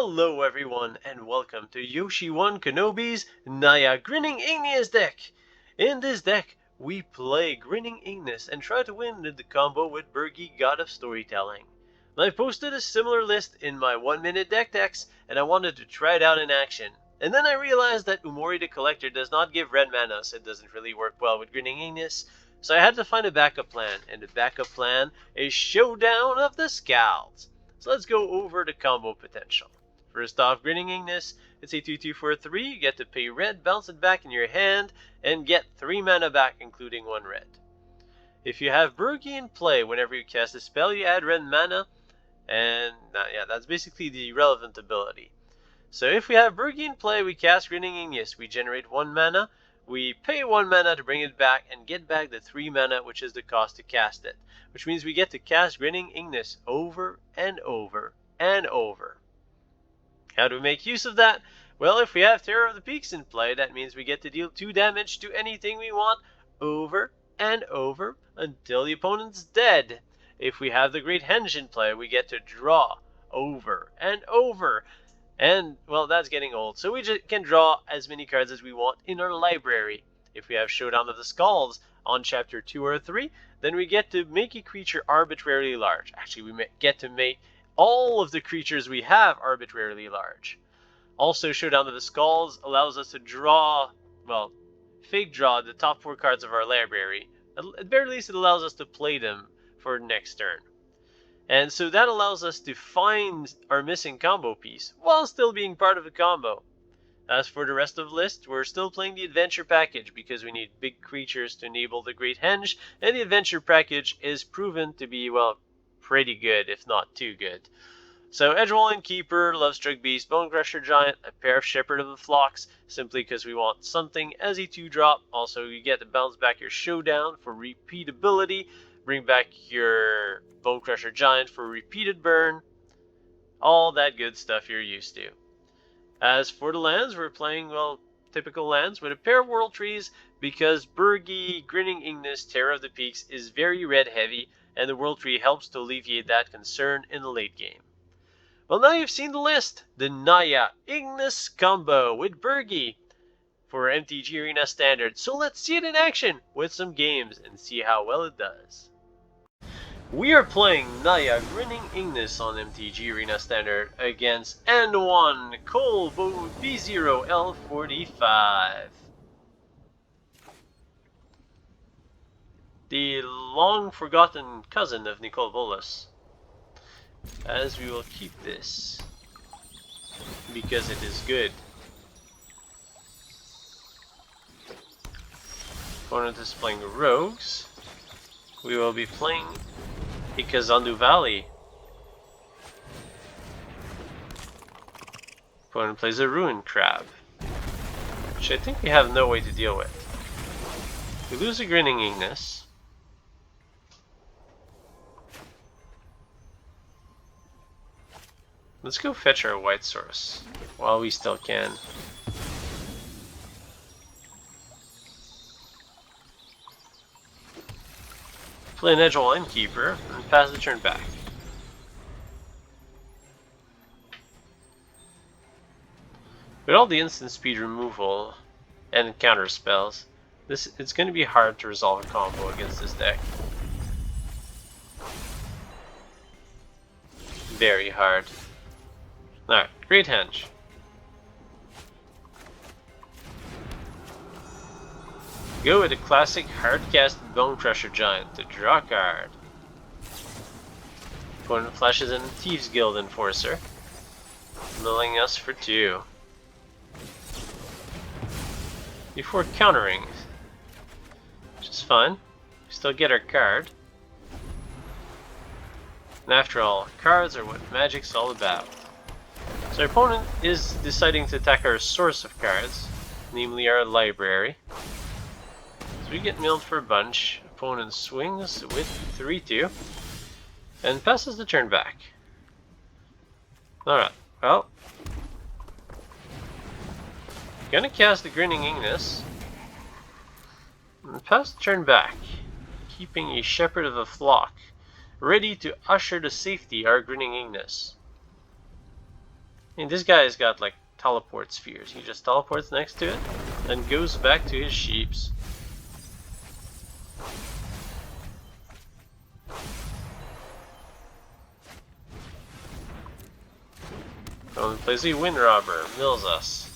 Hello everyone and welcome to Yoshi 1 Kenobi's Naya Grinning Ignus deck. In this deck, we play Grinning Ignus and try to win the combo with Birgi, God of Storytelling. I posted a similar list in my 1-minute deck decks and I wanted to try it out in action. And then I realized that Umori the Collector does not give red mana, so it doesn't really work well with Grinning Ignus. So I had to find a backup plan, and the backup plan is Showdown of the Skalds. So let's go over the combo potential. First off, Grinning Ignus, it's a 2/2 for a 3. You get to pay red, bounce it back in your hand, and get 3 mana back, including 1 red. If you have Birgi in play, whenever you cast a spell, you add red mana, and that's basically the relevant ability. So if we have Birgi in play, we cast Grinning Ignus, we generate 1 mana, we pay 1 mana to bring it back, and get back the 3 mana, which is the cost to cast it. Which means we get to cast Grinning Ignus over and over and over. How do we make use of that? Well, if we have Terror of the Peaks in play, that means we get to deal 2 damage to anything we want over and over until the opponent's dead. If we have the Great Henge in play, we get to draw over and over. And, well, that's getting old, so we just can draw as many cards as we want in our library. If we have Showdown of the Skalds on Chapter 2 or 3, then we get to make a creature arbitrarily large. Actually, we get to make all of the creatures we have arbitrarily large. Also, Showdown of the Skalds allows us to draw, well, fake draw the top 4 cards of our library. At the very least, it allows us to play them for next turn. And so that allows us to find our missing combo piece while still being part of the combo. As for the rest of the list, we're still playing the adventure package because we need big creatures to enable the Great Henge, and the adventure package is proven to be, well, pretty good, if not too good. So Edgewall Innkeeper, Lovestruck Beast, Bonecrusher Giant, a pair of Shepherd of the Flocks, simply because we want something as a 2-drop. Also, you get to bounce back your Showdown for repeatability, bring back your Bonecrusher Giant for repeated burn, all that good stuff you're used to. As for the lands, we're playing, well, typical lands with a pair of World Trees because Birgi, Grinning Ignus, Terror of the Peaks is very red heavy, and the World Tree helps to alleviate that concern in the late game. Well, now you've seen the list. The Naya Ignus combo with Birgi for MTG Arena Standard. So let's see it in action with some games and see how well it does. We are playing Naya Grinning Ignus on MTG Arena Standard against N1 Colbo B0L45. The long-forgotten cousin of Nicol Bolas. As we will keep this because it is good. Opponent is playing Rogues. We will be playing a Kazandu Valley. Opponent plays a Ruin Crab, which I think we have no way to deal with. We lose a Grinning Ignus. Let's go fetch our white source while we still can. Play an Edgewall Innkeeper and pass the turn back. With all the instant speed removal and counter spells, it's going to be hard to resolve a combo against this deck. Very hard. Alright, Great Henge. Go with a classic hard-cast Bonecrusher Giant to draw a card. Opponent flashes in Thieves Guild Enforcer, milling us for 2. Before countering, which is fine, we still get our card. And after all, cards are what Magic's all about. So our opponent is deciding to attack our source of cards, namely our library. So we get milled for a bunch. Opponent swings with 3/2 and passes the turn back. Alright, well, gonna cast the Grinning Ignus and pass the turn back, keeping a Shepherd of the Flock ready to usher to safety our Grinning Ignus. mean, this guy's got like teleport spheres. He just teleports next to it and goes back to his sheeps. Opponent plays a Wind Robber, mills us.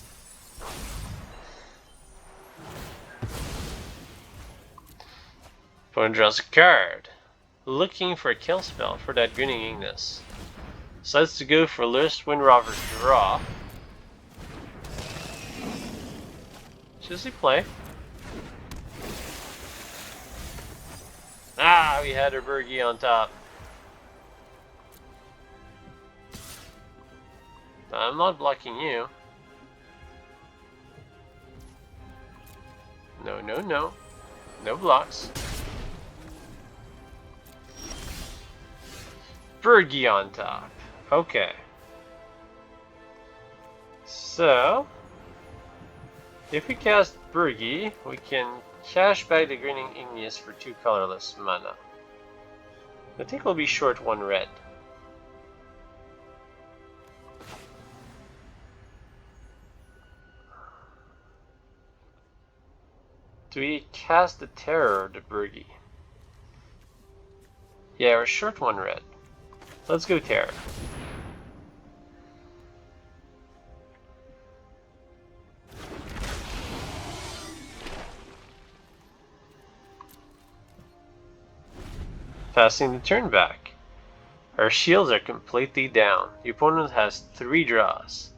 Opponent draws a card, looking for a kill spell for that Grinning Ignus. Decides to go for Lurst Wind Robber draw. Does he play? Ah, we had our Birgi on top. I'm not blocking you. No, no, no. No blocks. Birgi on top. Okay. So, if we cast Birgi, we can cash back the Grinning Ignus for 2 colorless mana. I think we'll be short 1 red. Do we cast the Terror or the Birgi? Yeah, we're short 1 red. Let's go Terror. Passing the turn back. Our shields are completely down. The opponent has 3 draws.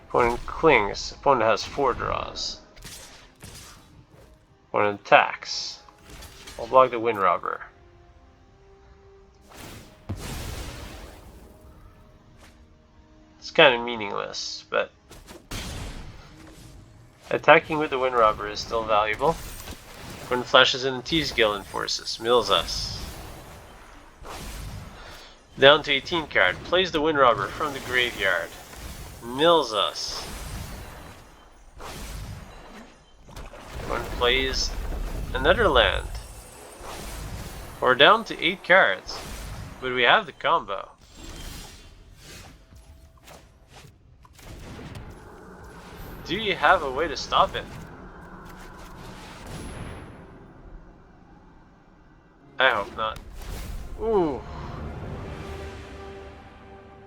Opponent clings. Opponent has 4 draws. Opponent attacks. I'll block the Wind Robber. It's kind of meaningless, but attacking with the Wind Robber is still valuable. Opponent flashes in the T-Skill and forces. Mills us. Down to 18 card. Plays the Wind Robber from the graveyard. Mills us. One plays another land. We're down to 8 cards, but we have the combo. Do you have a way to stop it? I hope not. Ooh.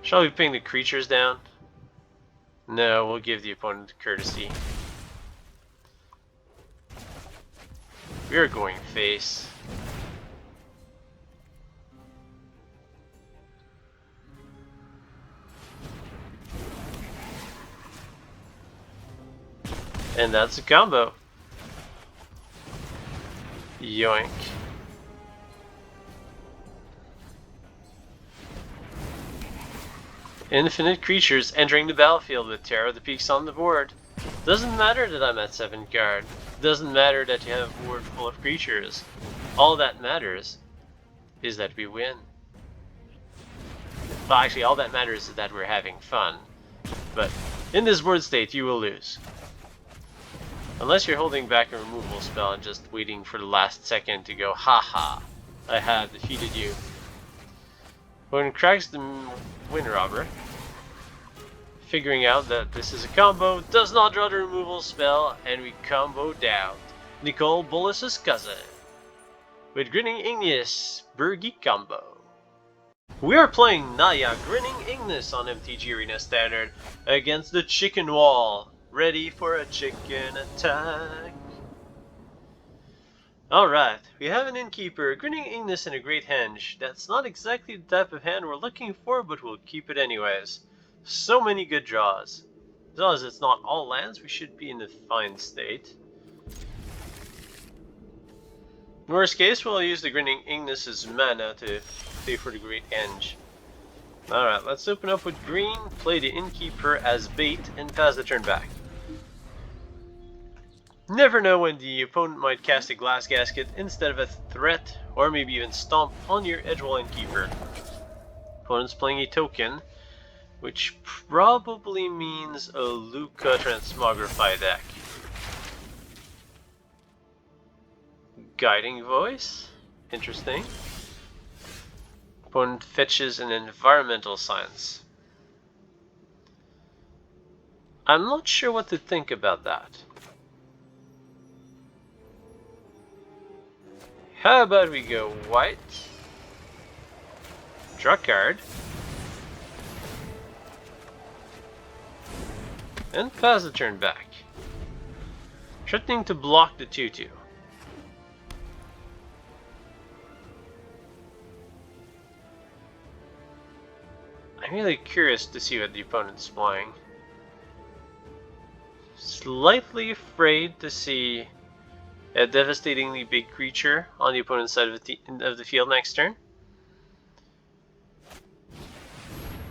Shall we ping the creatures down? No, we'll give the opponent courtesy. We're going face. And that's a combo. Yoink. Infinite creatures entering the battlefield with Terror of the Peaks on the board. Doesn't matter that I'm at 7 card. Doesn't matter that you have a board full of creatures. All that matters is that we win. Well, actually, all that matters is that we're having fun. But in this board state, you will lose. Unless you're holding back a removal spell and just waiting for the last second to go, haha, I have defeated you. When it cracks the Wind Robber, figuring out that this is a combo, does not draw the removal spell, and we comboed out Nicole Bolas's cousin with Grinning Ignus Birgi combo. We are playing Naya Grinning Ignus on MTG Arena Standard against the Chicken Wall, ready for a chicken attack. Alright, we have an Innkeeper, a Grinning Ignus, and a Great Henge. That's not exactly the type of hand we're looking for, but we'll keep it anyways. So many good draws. As long as it's not all lands, we should be in a fine state. In worst case, we'll use the Grinning Ignus' mana to pay for the Great Henge. Alright, let's open up with green, play the Innkeeper as bait, and pass the turn back. Never know when the opponent might cast a Glass Gasket instead of a threat, or maybe even stomp on your Edgewall Innkeeper. Opponent's playing a token, which probably means a Luca Transmogrify deck. Guiding Voice. Interesting. Opponent fetches an environmental science. I'm not sure what to think about that. How about we go white, draw a card, and pass the turn back, threatening to block the 2/2. I'm really curious to see what the opponent's playing. Slightly afraid to see a devastatingly big creature on the opponent's side of the field next turn.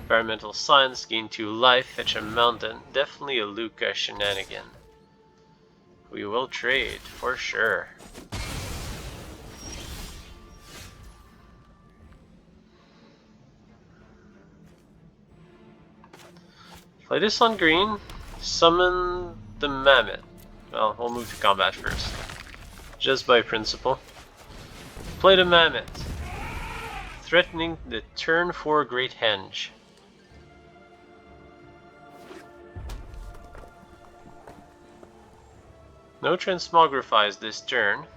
Environmental Science, gain 2 life, fetch a mountain. Definitely a Luca shenanigan. We will trade, for sure. Play this on green, summon the Mammoth. Well, we'll move to combat first. Just by principle. Play the Mammoth, threatening the turn 4 Great Henge. No Transmogrifies this turn.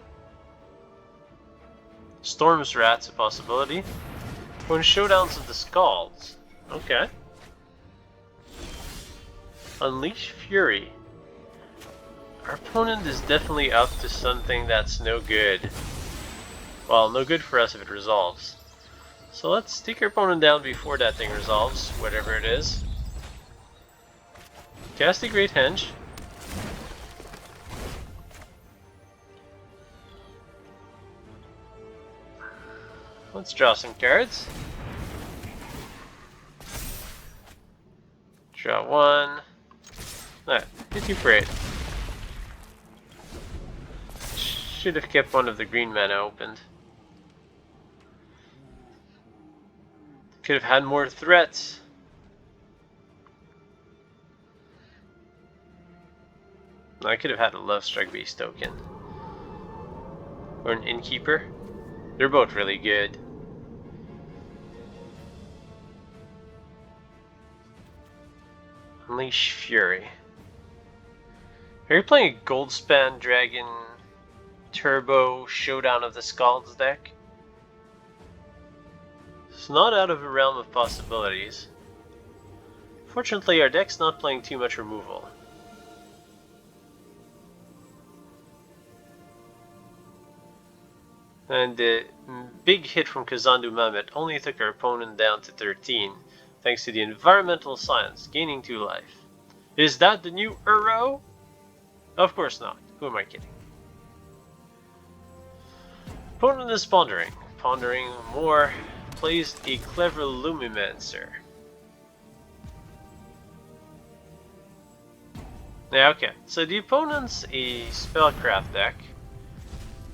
Storm's Rat's a possibility. When Showdowns of the Skalds. Okay. Unleash Fury. Our opponent is definitely up to something that's no good. Well, no good for us if it resolves. So let's take our opponent down before that thing resolves, whatever it is. Cast the Great Henge. Let's draw some cards. Draw 1. Alright, hit you for 8. Should have kept one of the green mana opened. Could have had more threats. I could have had a Lovestruck Beast token. Or an Innkeeper. They're both really good. Unleash Fury. Are you playing a Goldspan Dragon Turbo Showdown of the Skalds deck? It's not out of the realm of possibilities. Fortunately, our deck's not playing too much removal. And the big hit from Kazandu Mammoth only took our opponent down to 13, thanks to the environmental science, gaining 2 life. Is that the new Uro? Of course not. Who am I kidding? Opponent is pondering. Pondering more. Plays a clever Lumimancer. Yeah, okay. So the opponent's a Spellcraft deck,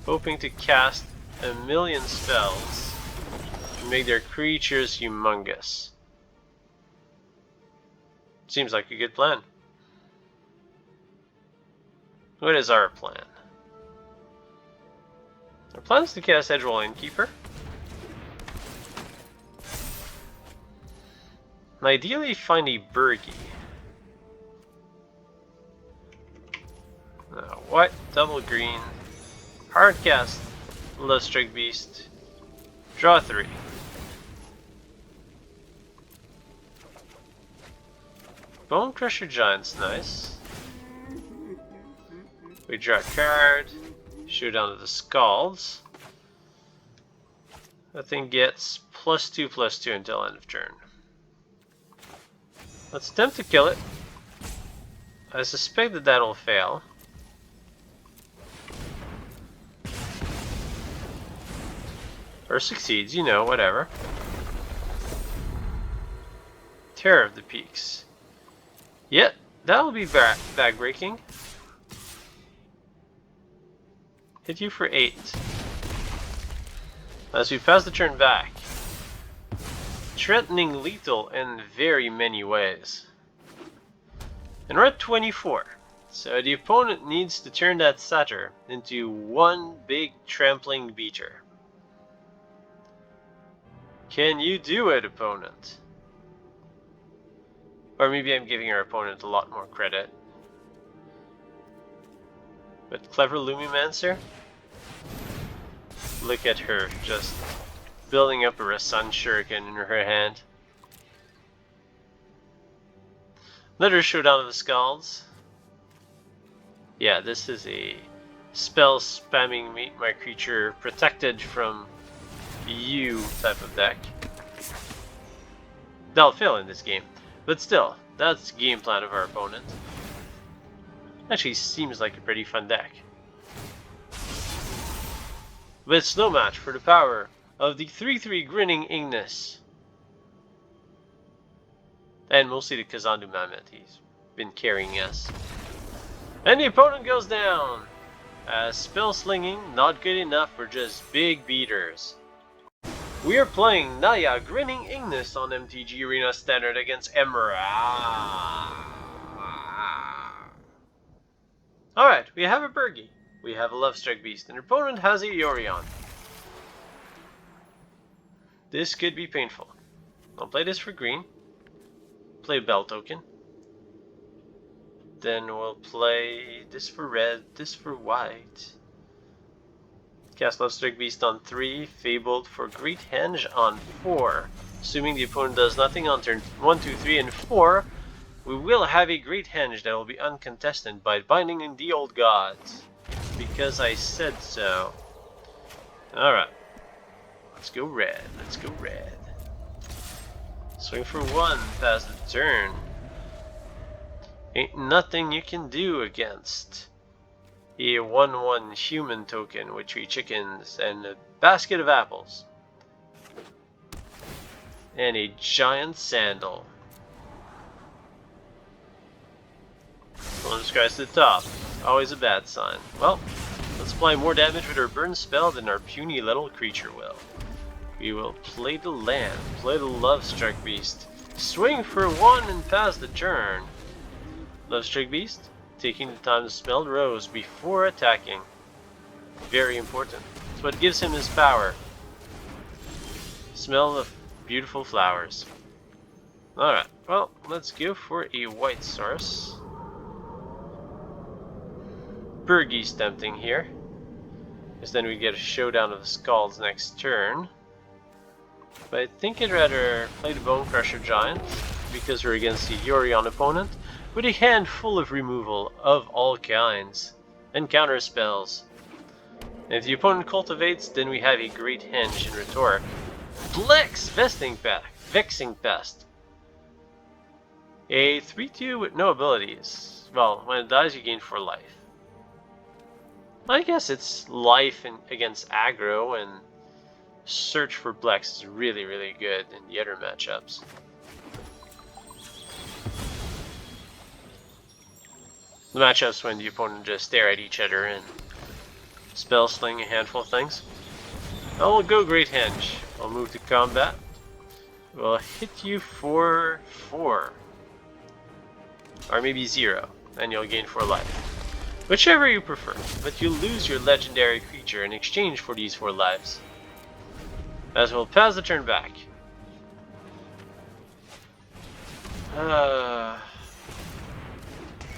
hoping to cast 1,000,000 spells to make their creatures humongous. Seems like a good plan. What is our plan? Our plan is to cast Edgewall Innkeeper. And ideally find a Birgi. White, double green, hardcast Lovestruck Beast, draw 3. Bonecrusher Giant's nice. We draw a card, Showdown of the Skalds. That thing gets +2/+2 until end of turn. Let's attempt to kill it. I suspect that that'll fail. Or succeeds, you know, whatever. Terror of the Peaks. Yep, that'll be backbreaking. Hit you for 8. As we pass the turn back. Threatening lethal in very many ways. And we're at 24. So the opponent needs to turn that satyr into one big trampling beater. Can you do it, opponent? Or maybe I'm giving our opponent a lot more credit. But clever Lumimancer? Look at her, just building up a Sun Shuriken in her hand. Another Showdown of the Skalds. Yeah, this is a spell spamming make my creature protected from you type of deck. That'll fail in this game, but still, that's the game plan of our opponent. Actually seems like a pretty fun deck. But it's no match for the power of the 3/3 Grinning Ignus. And mostly the Kazandu Mammoth, he's been carrying us. And the opponent goes down! Spell slinging, not good enough for just big beaters. We are playing Naya Grinning Ignus on MTG Arena Standard against Emerald. Alright, we have a Birgi, we have a Lovestruck Beast, and our opponent has a Yorion. This could be painful. I'll play this for green. Play a Bell token. Then we'll play this for red, this for white. Cast Lovestruck Beast on 3, Fabled for Great Henge on 4. Assuming the opponent does nothing on turn 1, 2, 3, and 4, we will have a Great Henge that will be uncontested by Binding in the Old Gods. Because I said so. Alright. Let's go red, let's go red. Swing for 1, pass the turn. Ain't nothing you can do against a 1/1 human token with 3 chickens and a basket of apples. And a giant sandal. One describes to the top. Always a bad sign. Well, let's apply more damage with our burn spell than our puny little creature will. We will play the land, play the Lovestruck Beast. Swing for 1 and pass the turn. Lovestruck Beast, taking the time to smell the rose before attacking. Very important. It's what gives him his power. Smell the beautiful flowers. Alright, well, let's go for a white source. Birgi's tempting here. Because then we get a Showdown of the Skalds next turn. But I think I'd rather play the Bonecrusher Giant, because we're against the Yorion opponent, with a hand full of removal of all kinds, and counter spells. And if the opponent cultivates, then we have a Great Henge in retort. Blex Vexing Pest. A 3/2 with no abilities. Well, when it dies you gain 4 life. I guess it's life against aggro, and Search for Blex is really, really good in the other matchups. The matchups when the opponent just stare at each other and spell sling a handful of things. I will go Great Henge. I'll move to combat. We'll hit you for 4. Or maybe 0, and you'll gain 4 life. Whichever you prefer, but you lose your legendary creature in exchange for these 4 lives. As we'll pass the turn back.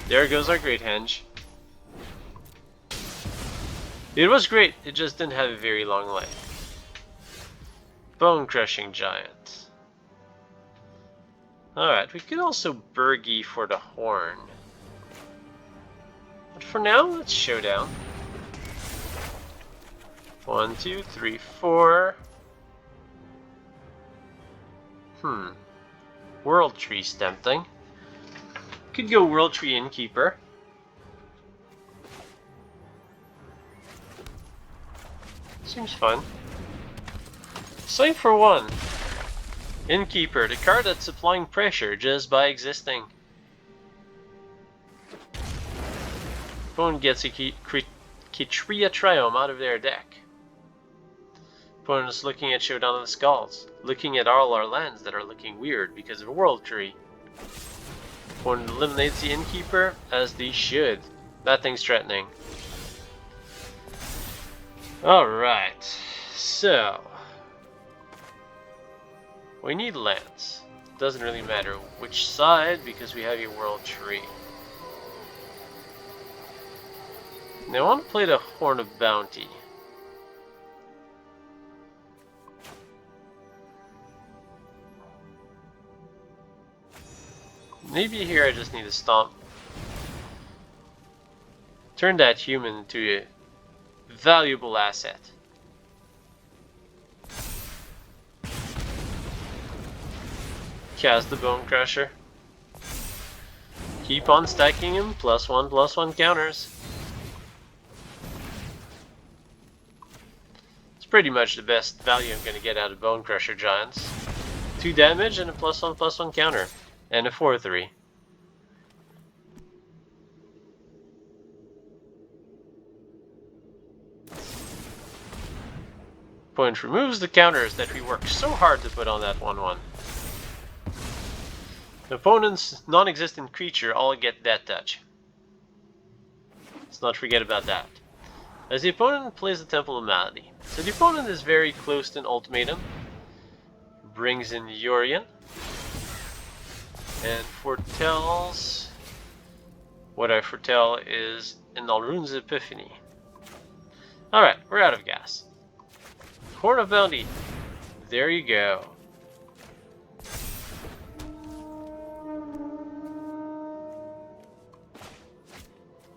There goes our Great Henge. It was great, it just didn't have a very long life. Bonecrusher Giant. Alright, we could also Birgi for the horn. But for now, let's Showdown. 1, 2, 3, 4. World Tree's tempting. Could go World Tree Innkeeper. Seems fun. Swing for 1. Innkeeper, the card that's applying pressure just by existing. Opponent gets a Kitria Triome out of their deck. Opponent is looking at Showdown of the Skalds, looking at all our lands that are looking weird because of a World Tree. Opponent eliminates the Innkeeper, as they should. That thing's threatening. Alright, so we need lands. Doesn't really matter which side because we have a world tree. Now I want to play the Horn of Bounty. Maybe here I just need to stomp. Turn that human into a valuable asset. Cast the Bonecrusher. Keep on stacking him, +1/+1 counters. It's pretty much the best value I'm going to get out of Bonecrusher Giants. 2 damage and a +1/+1 counter. And a 4/3. Opponent removes the counters that we worked so hard to put on that 1/1. The opponent's non-existent creature all get that touch. Let's not forget about that. As the opponent plays the Temple of Malady. So the opponent is very close to an ultimatum. Brings in Yorion. And foretells... What I foretell is an Alrun's Epiphany. Alright, we're out of gas. Horn of Bounty. There you go.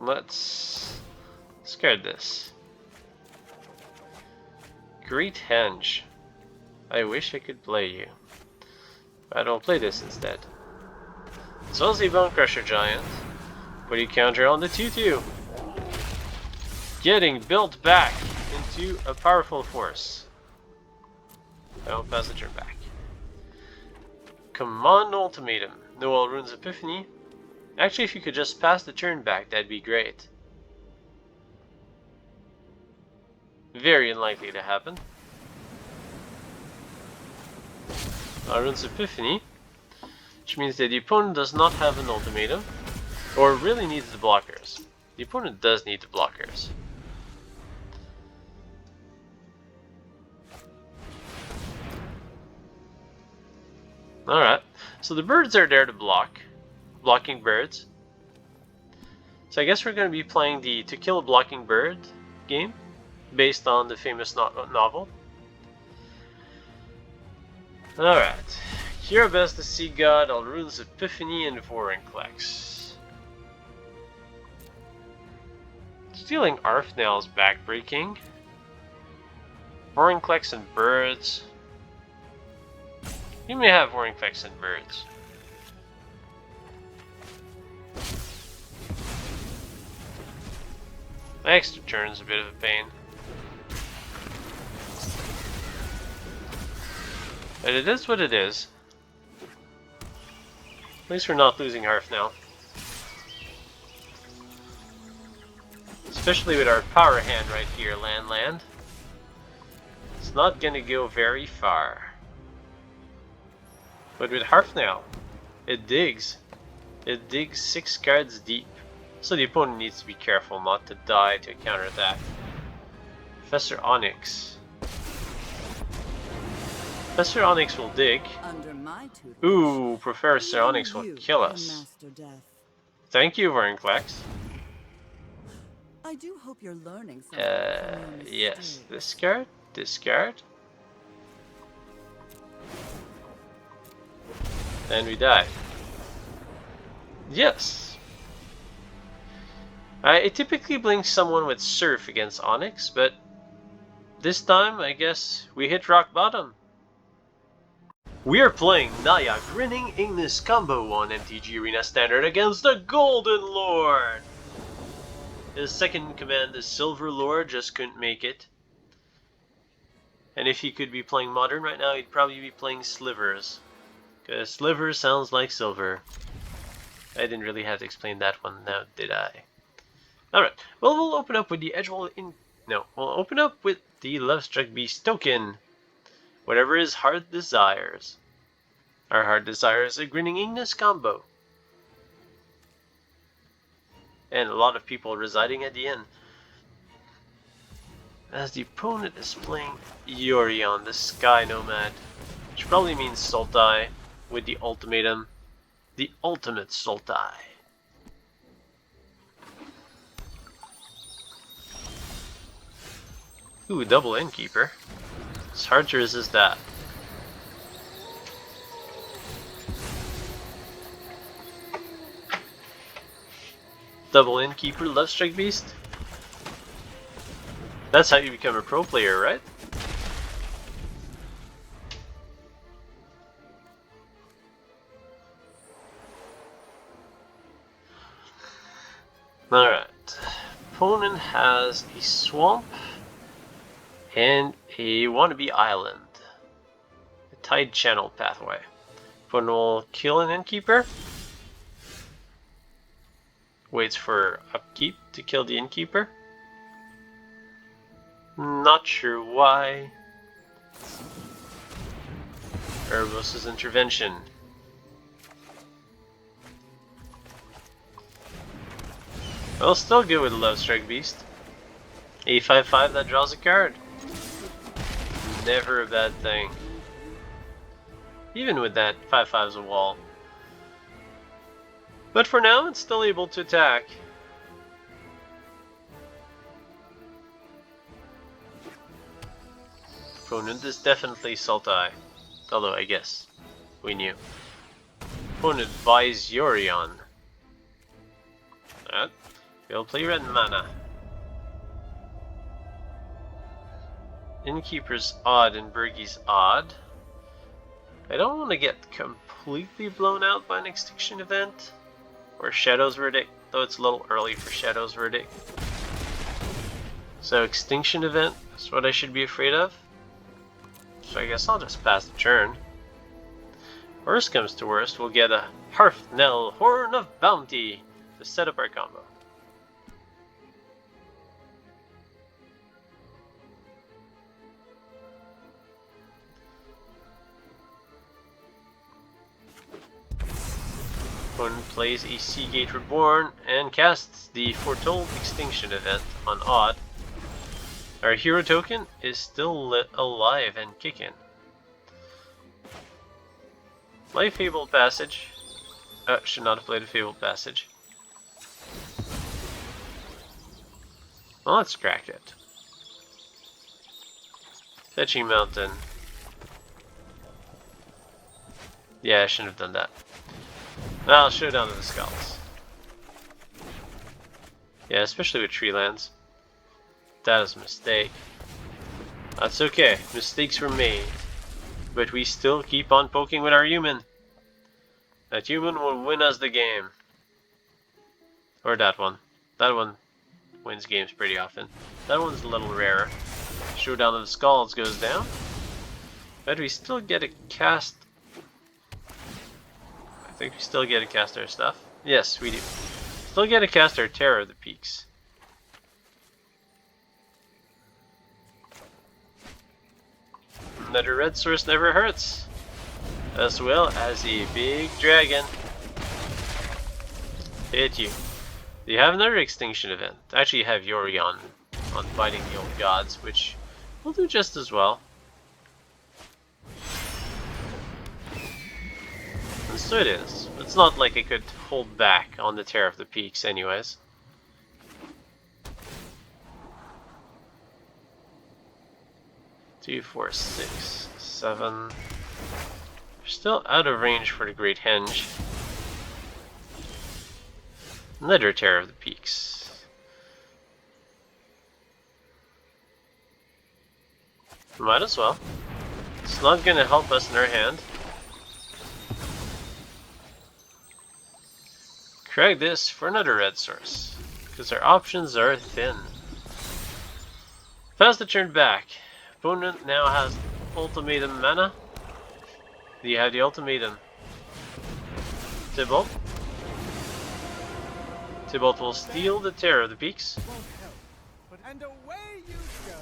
Let's discard this. Great Henge. I wish I could play you. I don't play this instead. So is the Bonecrusher Giant. Put a counter on the 2/2. Getting built back into a powerful force. I don't pass the turn back. Command Ultimatum. No Alrun's Epiphany. Actually, if you could just pass the turn back, that'd be great. Very unlikely to happen. Alrun's Epiphany. Which means that the opponent does not have an ultimatum. Or really needs the blockers. The opponent does need the blockers. Alright, so the birds are there to block. Blocking birds. So I guess we're going to be playing the To Kill a Blocking Bird game. Based on the famous novel. Alright. Kirabes the Sea God, Alrun's Epiphany, and Vorinclex. Stealing Arfnail's backbreaking. Vorinclex and birds. You may have Vorinclex and birds. The extra turn's a bit of a pain. But it is what it is. At least we're not losing Arf now. Especially with our power hand right here, land. It's not gonna go very far. But with Harfnail, it digs. It digs 6 cards deep. So the opponent needs to be careful not to die to a counterattack. Professor Onyx. Professor Onyx will dig. Ooh, Professor Onyx will kill us. Thank you, Vorinclex. I do hope you're learning something. Yes. Discard. And we die. Yes. I typically blink someone with Surf against Onyx, but this time I guess we hit rock bottom. We are playing Naya Grinning Ignus combo on MTG Arena Standard against the Golden Lord. His second command, the Silver Lord, just couldn't make it. And if he could be playing Modern right now, he'd probably be playing Slivers. Because Sliver sounds like silver. I didn't really have to explain that one now, did I? Alright, well, we'll open up with the Edgewall we'll open up with the Lovestruck Beast token. Whatever his heart desires. Our heart desires a Grinning Ignus combo. and a lot of people residing at the inn. As the opponent is playing Yorion, the Sky Nomad, which probably means Sultai with the ultimatum, the ultimate Sultai. Ooh, double Innkeeper. It's hard to resist that. Double Innkeeper, Lovestruck Beast. That's how you become a pro player, right? Alright. Opponent has a swamp and a wannabe island. A tide channel pathway. Opponent will kill an Innkeeper. Waits for upkeep to kill the Innkeeper. Not sure why. Herbos' intervention. I'll still go with Lovestruck Beast. A 5/5 that draws a card. Never a bad thing. Even with that, 5/5's a wall. But for now, it's still able to attack. Opponent is definitely Sultai. Although, I guess we knew. Opponent buys Yorion. We'll play red mana. Innkeeper's odd and Birgi's odd. I don't want to get completely blown out by an extinction event. Or Shadow's Verdict, though it's a little early for Shadow's Verdict. So extinction event is what I should be afraid of. So I guess I'll just pass the turn. Worst comes to worst, we'll get a Hearthnell Horn of Bounty to set up our combo. Opponent plays a Seagate Reborn and casts the Foretold Extinction event on Odd. Our hero token is still alive and kicking. Play Fabled Passage. Should not have played a Fabled Passage. Well, let's crack it. Fetching Mountain. Yeah, I shouldn't have done that. I'll Showdown to the Skalds. Yeah, especially with tree lands. That is a mistake. That's okay. Mistakes were made. But we still keep on poking with our human. That human will win us the game. Or that one. That one wins games pretty often. That one's a little rarer. Showdown of the Skalds goes down. But we still get a cast. I think we still get to cast our stuff. Yes, we do. Still get to cast our Terror of the Peaks. Another red source never hurts. As well as a big dragon. Hit you. You have another extinction event. Actually, you have Yorion on fighting the old gods, which will do just as well. And so it is. It's not like I could hold back on the Terror of the Peaks anyways. Two, 4, 6, 7. We're still out of range for the Great Henge. Another Terror of the Peaks. Might as well. It's not gonna help us in our hand. Craig this for another red source, because our options are thin. Pass the turn back. Opponent now has ultimatum mana. Do you have the ultimatum? Tybalt. Tybalt will steal the Terror of the Peaks. And away you go.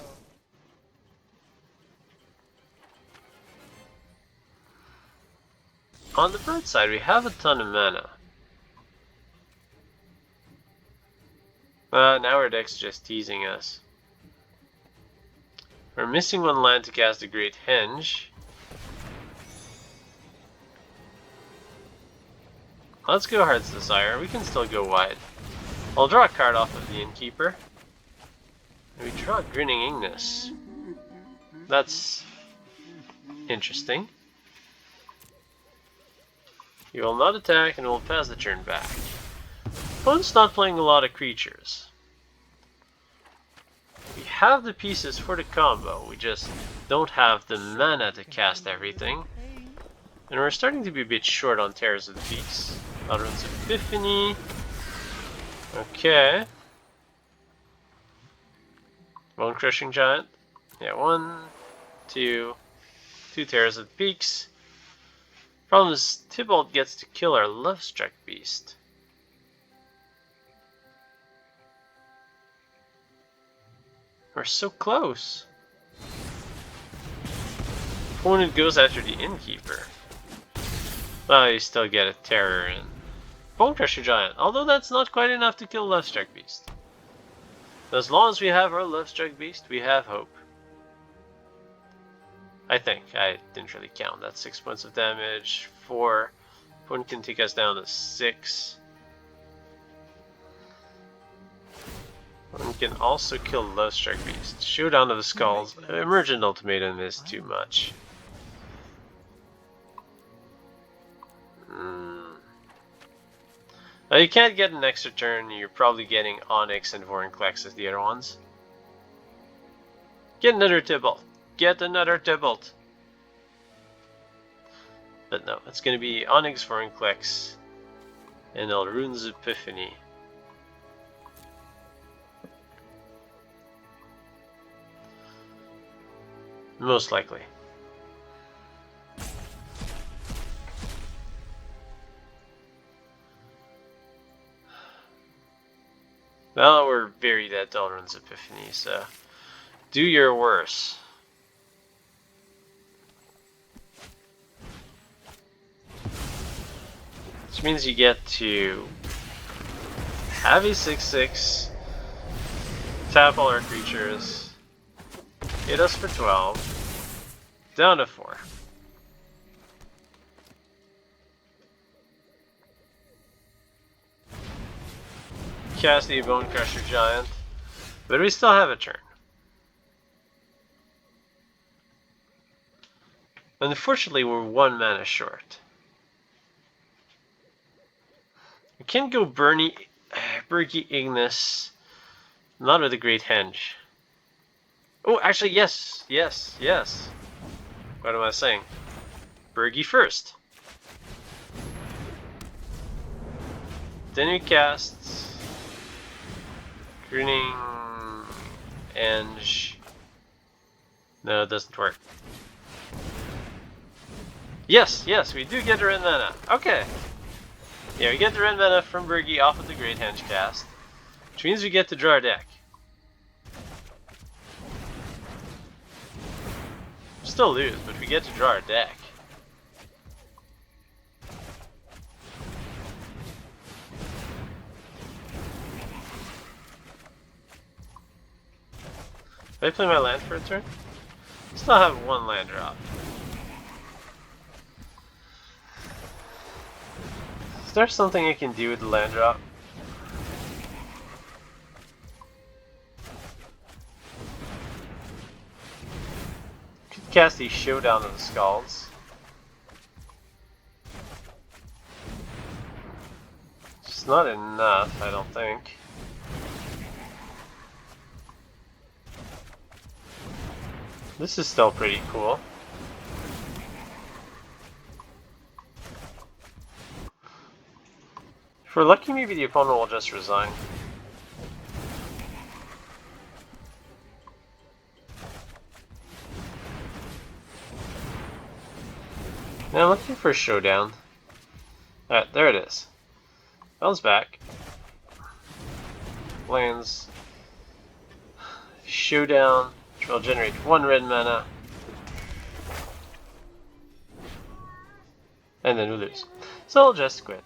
On the bright side, we have a ton of mana. Now our deck's just teasing us. We're missing one land to cast the Great Henge. Let's go Heart's Desire. We can still go wide. I'll draw a card off of the Innkeeper. We draw Grinning Ignus. That's interesting. You will not attack and will pass the turn back. Opponent's not playing a lot of creatures. We have the pieces for the combo, we just don't have the mana to cast everything. And we're starting to be a bit short on Terrors of the Beast. Outrun's Epiphany. Okay. Bonecrusher Giant. Yeah, 1, 2 Terrors of the Peaks. Problem is, Tybalt gets to kill our Lovestruck Beast. We're so close. Opponent goes after the Innkeeper. Well, you still get a Terror and Bonecrusher Giant, although that's not quite enough to kill Lovestruck Beast. As long as we have our Lovestruck Beast, we have hope. I think. I didn't really count. That's 6 points of damage. 4. Opponent can take us down to 6. Opponent can also kill Lovestruck Beast. Showdown of the Skalds. Emergent Ultimatum is too much. Now you can't get an extra turn. You're probably getting Onyx and Vorinclex as the other ones. Get another Tybalt. Get another Tybalt. But no, it's going to be Onyx, Vorinclex, and Elrune's Epiphany. Most likely. Well, we're buried at Elrune's Epiphany, so do your worst. Which means you get to have a 6/6, tap all our creatures, hit us for 12, down to 4. Cast the Bonecrusher Giant, but we still have a turn. Unfortunately, we're 1 mana short. We can go Birgi Ignus, not with the Great Henge. Oh, actually, yes. What am I saying? Birgi first. Then we cast Grinning Ignus. No, it doesn't work. Yes, we do get the red mana. Okay. Yeah, we get the red mana from Birgi off of the Great Henge cast, which means we get to draw our deck. Still lose, but we get to draw our deck. Did I play my land for a turn? Still have 1 land drop. Is there something I can do with the land drop? Could cast the Showdown of the Skalds. It's not enough, I don't think. This is still pretty cool. If we're lucky, maybe the opponent will just resign. Now I'm looking for a Showdown. Alright, there it is. Bounce back. Lands. Showdown. Which will generate 1 red mana. And then we lose. So we'll just quit.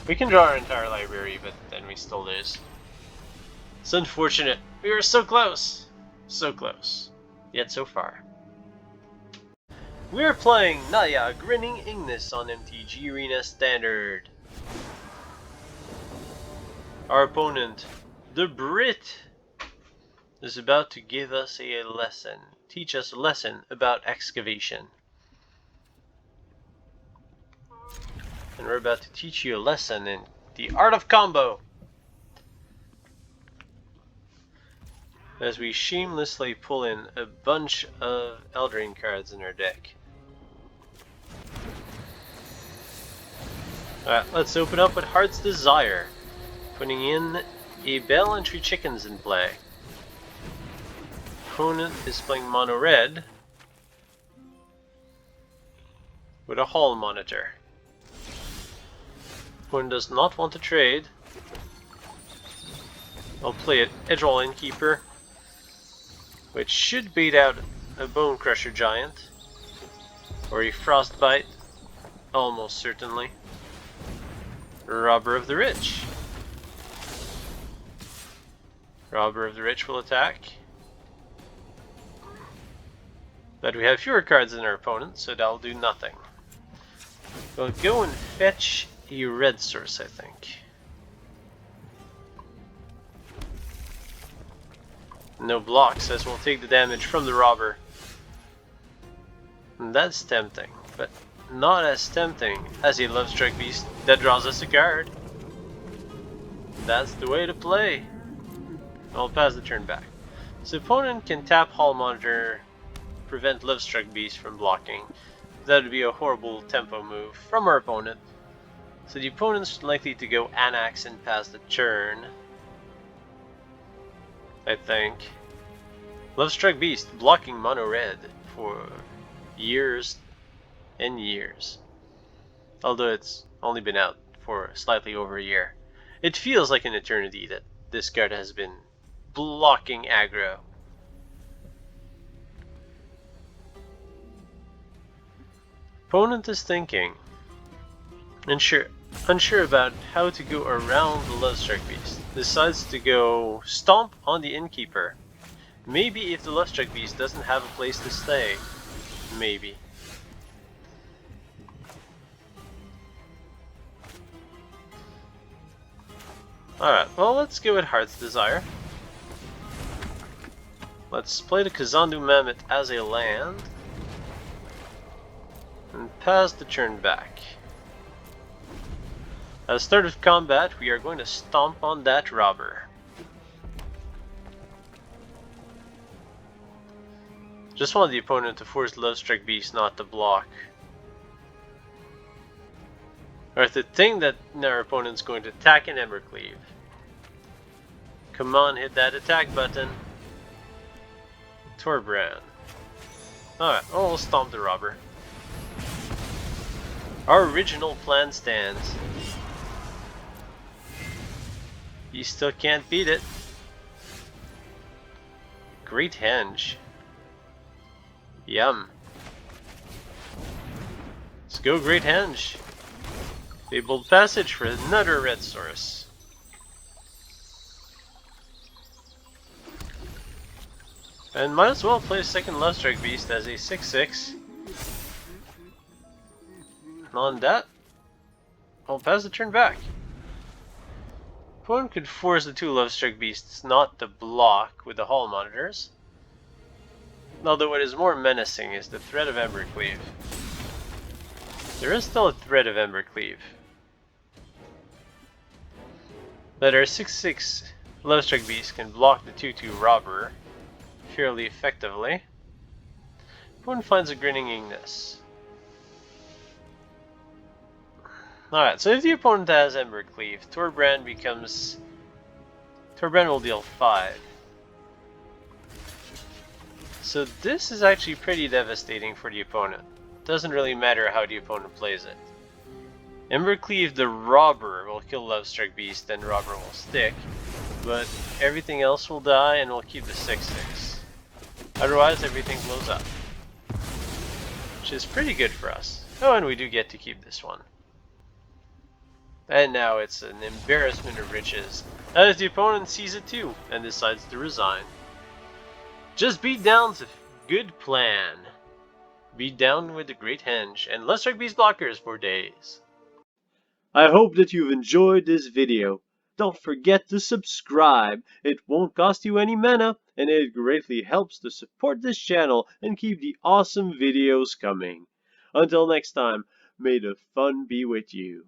We can draw our entire library, but then we still lose. It's unfortunate. We were so close. So close. Yet so far. We're playing Naya, Grinning Ignus on MTG Arena Standard. Our opponent, the Brit, is about to give us a lesson. Teach us a lesson about excavation. And we're about to teach you a lesson in the art of combo. As we shamelessly pull in a bunch of Eldraine cards in our deck. Alright, let's open up with Heart's Desire. Putting in a Bell and 3 chickens in play. Opponent is playing mono red with a Hall Monitor. Opponent does not want to trade. I'll play an Edgewall Innkeeper, which should beat out a Bonecrusher Giant or a Frostbite, almost certainly. Robber of the Rich. Robber of the Rich will attack. But we have fewer cards than our opponent, so that'll do nothing. We'll go and fetch a red source, I think. No blocks, as we'll take the damage from the robber. And that's tempting, but not as tempting as a Lovestruck Beast that draws us a card. That's the way to play. I'll pass the turn back. So opponent can tap Hall Monitor, prevent Lovestruck Beast from blocking. That would be a horrible tempo move from our opponent. So the opponent's likely to go Anax and pass the turn, I think. Lovestruck Beast blocking mono red for years and years. Although it's only been out for slightly over a year. It feels like an eternity that this card has been blocking aggro. Opponent is thinking, unsure about how to go around the Lovestruck Beast. Decides to go stomp on the Innkeeper. Maybe if the Lovestruck Beast doesn't have a place to stay. Maybe. Alright, well, let's go with Heart's Desire. Let's play the Kazandu Mammoth as a land. And pass the turn back. At the start of combat, we are going to stomp on that robber. Just want the opponent to force Lovestruck Beast not to block. Or to think that our opponent's going to attack an Embercleave. Come on, hit that attack button. Torbrand. Alright, well, we'll stomp the robber. Our original plan stands. You still can't beat it. Great Henge. Yum. Let's go Great Henge. Fabled Passage for another red source. And might as well play a second Lovestruck Beast as a 6/6. And on that, I'll pass the turn back. Opponent could force the 2 Lovestruck Beasts not to block with the Hall Monitors. Although what is more menacing is the threat of Embercleave. There is still a threat of Embercleave. But our 6/6 Lovestruck Beast can block the 2/2 robber fairly effectively. Opponent finds a Grinning Ignus. Alright, so if the opponent has Embercleave, Torbrand will deal 5. So this is actually pretty devastating for the opponent. Doesn't really matter how the opponent plays it. Embercleave the robber will kill Lovestruck Beast, then robber will stick. But everything else will die and we'll keep the 6/6. Otherwise everything blows up. Which is pretty good for us. Oh, and we do get to keep this one. And now it's an embarrassment of riches, as the opponent sees it too, and decides to resign. Just beat down's a good plan. Beat down with the Great Henge and Lovestruck Beast blockers for days. I hope that you've enjoyed this video. Don't forget to subscribe. It won't cost you any mana, and it greatly helps to support this channel and keep the awesome videos coming. Until next time, may the fun be with you.